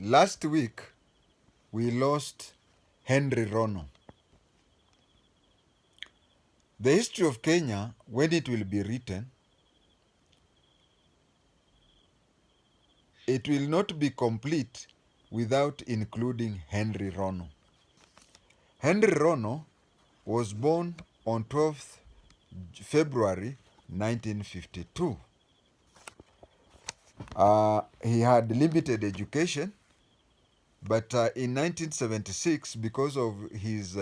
last week we lost Henry Rono. The history of Kenya, when it will be written, it will not be complete without including Henry Rono. Henry Rono was born on 12th February 1952. He had limited education, but in 1976, because of his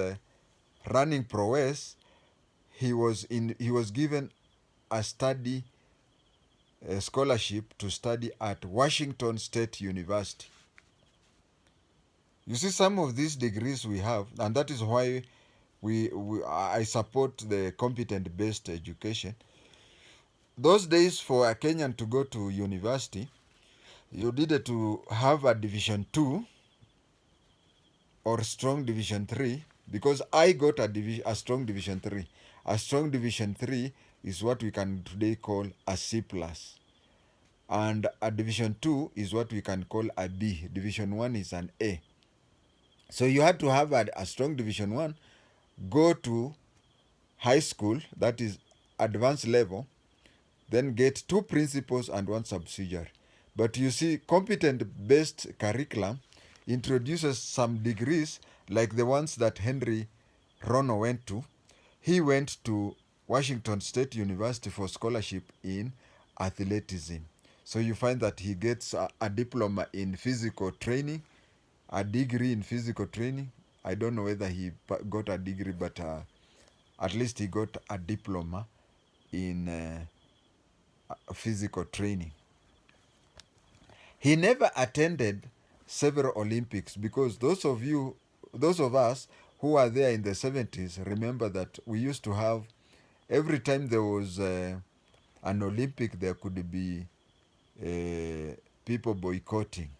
running prowess, he was given a scholarship to study at Washington State University. You see, some of these degrees we have, and that is why I support the competent-based education. Those days, for a Kenyan to go to university, you needed to have a Division 2 or strong Division 3, because I got a strong Division 3. A strong Division 3 is what we can today call a C+. And a Division 2 is what we can call a B. Division 1 is an A. So you had to have a strong Division 1, go to high school, that is advanced level, then get 2 principals and 1 subsidiary. But you see, competent-based curriculum introduces some degrees like the ones that Henry Rono went to. He went to Washington State University for scholarship in athleticism. So you find that he gets a diploma in physical training, a degree in physical training. I don't know whether he got a degree, but at least he got a diploma in physical training. He never attended several Olympics, because those of us who are there in the 70s remember that we used to have, every time there was an Olympic, there could be people boycotting.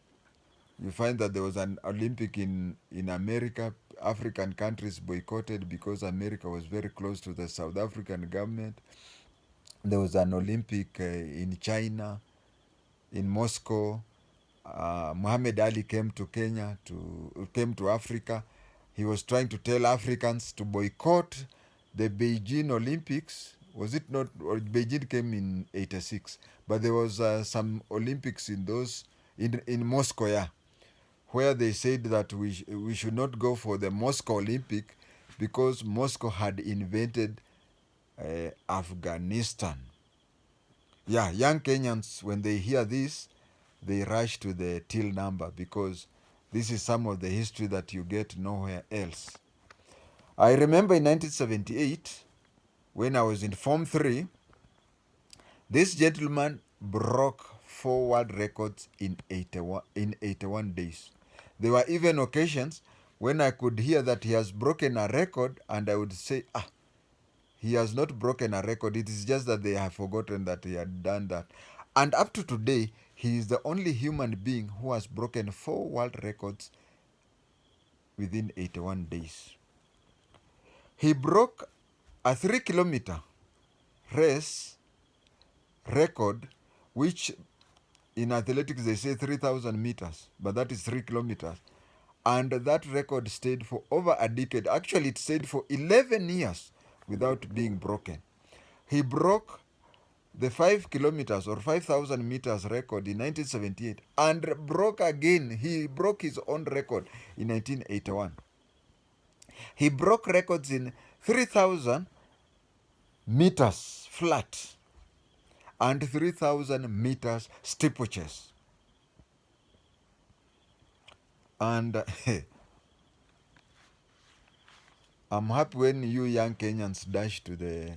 You find that there was an Olympic in America. African countries boycotted because America was very close to the South African government. There was an Olympic in China, in Moscow. Muhammad Ali came to Kenya, came to Africa. He was trying to tell Africans to boycott the Beijing Olympics. Was it not? Or Beijing came in 86, but there was some Olympics in Moscow, yeah, where they said that we should not go for the Moscow Olympic because Moscow had invented Afghanistan. Yeah, young Kenyans, when they hear this, they rush to the till number, because this is some of the history that you get nowhere else. I remember in 1978, when I was in Form 3, this gentleman broke 4 world records in 81 days. There were even occasions when I could hear that he has broken a record, and I would say, he has not broken a record. It is just that they have forgotten that he had done that. And up to today, he is the only human being who has broken 4 world records within 81 days. He broke a 3-kilometer race record, which in athletics they say 3,000 meters, but that is 3 kilometers. And that record stayed for over a decade. Actually, it stayed for 11 years without being broken. He broke the 5 kilometers or 5,000 meters record in 1978 and broke again. He broke his own record in 1981. He broke records in 3,000 meters flat and 3,000 meters steeplechase. And I'm happy when you young Kenyans dash to the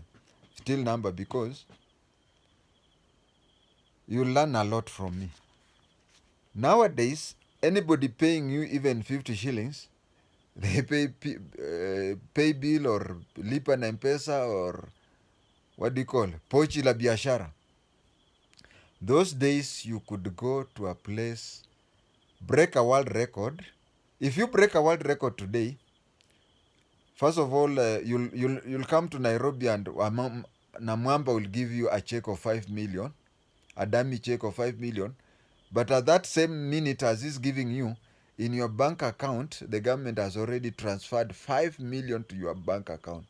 still number, because you learn a lot from me. Nowadays, anybody paying you even 50 shillings, they pay bill or lipa na M-Pesa, or what do you call, pochi la biashara. Those days you could go to a place, break a world record. If you break a world record today, first of all, you'll come to Nairobi, and Namwamba will give you a check of 5 million, a dummy check of 5 million, But at that same minute as he's giving you, in your bank account, the government has already transferred 5 million to your bank account.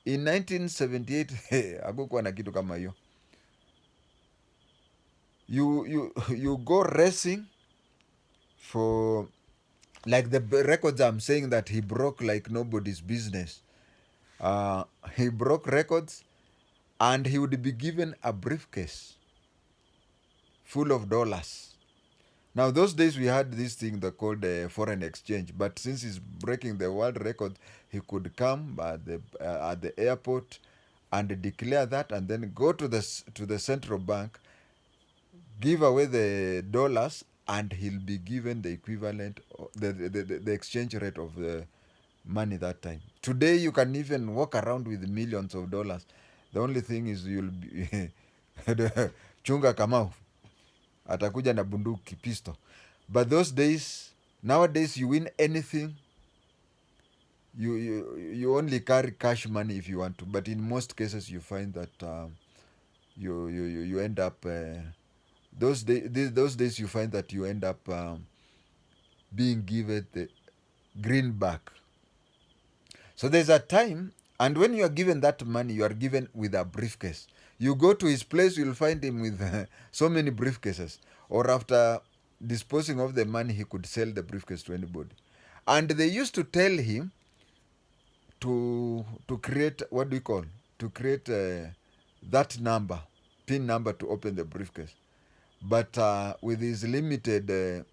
In 1978, hakukuwa na kitu kama hiyo. You go racing for, like the records I'm saying that he broke like nobody's business. He broke records, and he would be given a briefcase full of dollars. Now, those days we had this thing they called foreign exchange, but since he's breaking the world record, he could come at the airport and declare that, and then go to the central bank, give away the dollars, and he'll be given the equivalent, the exchange rate of the money that time. Today, you can even walk around with millions of dollars. The only thing is you'll be chunga Kamau atakuja na bunduki pistol. But those days, nowadays, you win anything, you only carry cash money if you want to. But in most cases, you find that you end up those days you find that you end up being given the greenback. So there's a time, and when you are given that money, you are given with a briefcase. You go to his place, you'll find him with so many briefcases. Or after disposing of the money, he could sell the briefcase to anybody. And they used to tell him to create, what do you call, to create that number, PIN number, to open the briefcase. But with his limited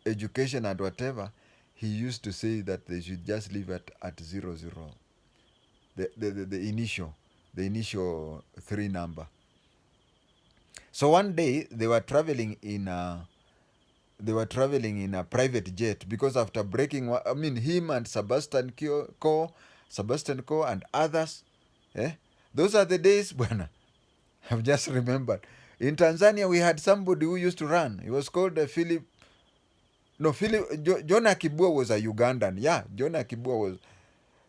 education and whatever, he used to say that they should just leave it at 00, the initial 3 number. So one day they were traveling in a private jet, because after breaking, him and Sebastian Coe and others, those are the days, bwana. I've just remembered. In Tanzania, we had somebody who used to run. He was called Philip. John Akibua was a Ugandan. Yeah, John Akibua was.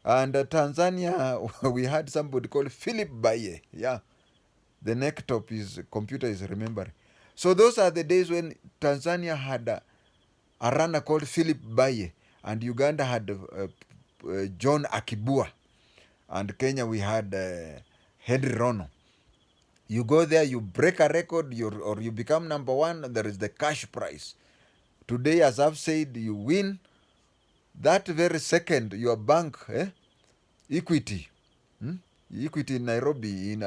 And Tanzania, we had somebody called Philip Baye. Yeah, the neck top, his computer is remembering. So those are the days when Tanzania had a runner called Philip Baye, and Uganda had John Akibua, and Kenya we had Henry Rono. You go there, you break a record, or you become number one, there is the cash prize. Today, as I've said, you win. That very second, your bank, Equity, Equity in Nairobi, you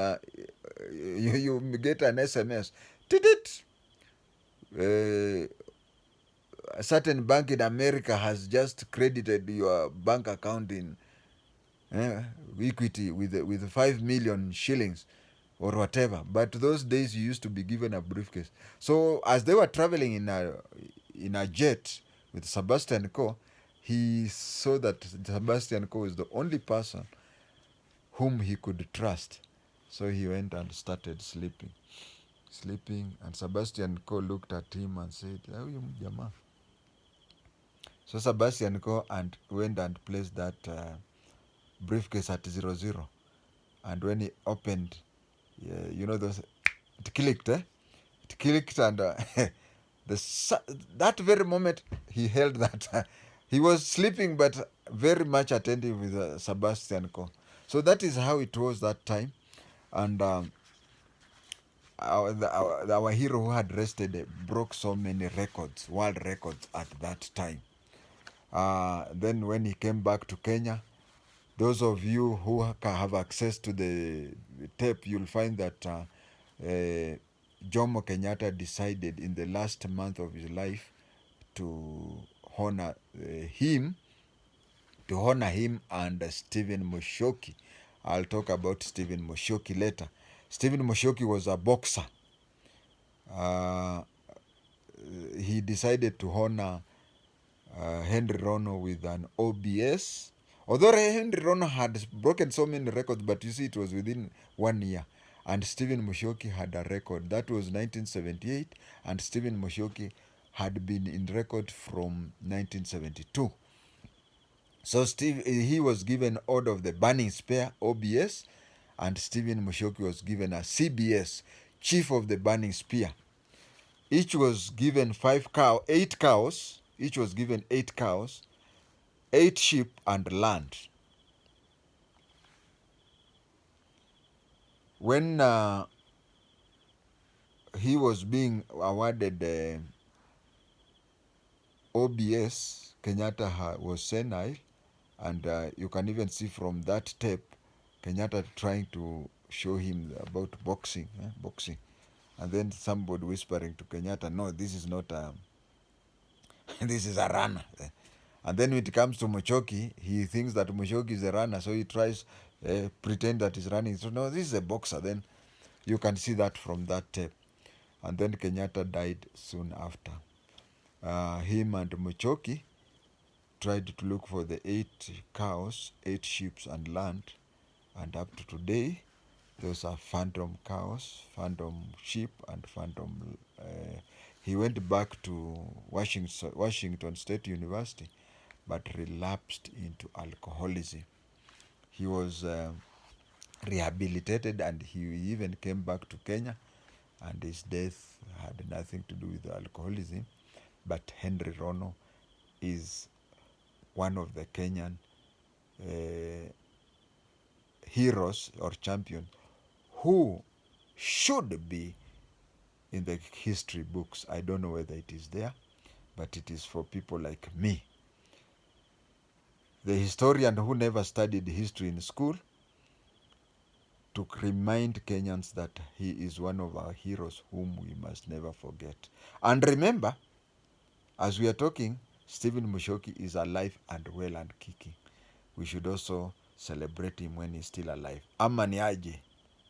get an SMS. A certain bank in America has just credited your bank account in Equity with 5 million shillings or whatever. But those days you used to be given a briefcase. So as they were traveling in a jet with Sebastian Coe, he saw that Sebastian Coe is the only person whom he could trust. So he went and started sleeping. And Sebastian Coe looked at him and said, so Sebastian Coe went and placed that briefcase at 00. And when he opened, those, it clicked, It clicked, and that very moment he held that. He was sleeping, but very much attentive with Sebastian Coe. So that is how it was that time. And our hero who had rested broke so many records, world records at that time. Then when he came back to Kenya, those of you who have access to the tape, you'll find that Jomo Kenyatta decided in the last month of his life to honor him and Stephen Musyoki. I'll talk about Stephen Musyoki later. Stephen Musyoki was a boxer. He decided to honor Henry Rono with an OBS. Although Henry Rono had broken so many records, but you see, it was within 1 year. And Stephen Musyoki had a record. That was 1978, and Stephen Musyoki had been in record from 1972. So he was given order of the Burning Spear, OBS, and Stephen Musyoki was given a CBS, Chief of the Burning Spear. Each was given 8 cows. Each was given 8 cows, 8 sheep, and land. When he was being awarded OBS, Kenyatta was senile, and you can even see from that tape Kenyatta trying to show him about boxing, boxing, and then somebody whispering to Kenyatta, "No, this is not this is a runner." And then when it comes to Muchoki, he thinks that Muchoki is a runner, so he tries pretend that he's running. So no, this is a boxer. Then you can see that from that tape. And then Kenyatta died soon after. Him and Muchoki tried to look for the 8 cows, 8 sheep, and land. And up to today, those are phantom cows, phantom sheep, and phantom. He went back to Washington State University, but relapsed into alcoholism. He was rehabilitated, and he even came back to Kenya, and his death had nothing to do with alcoholism. But Henry Rono is one of the Kenyan heroes or champions who should be in the history books. I don't know whether it is there, but it is for people like me, the historian who never studied history in school, to remind Kenyans that he is one of our heroes whom we must never forget. And remember, as we are talking, Stephen Mushoki is alive and well and kicking. We should also celebrate him when he's still alive. Ama ni aje?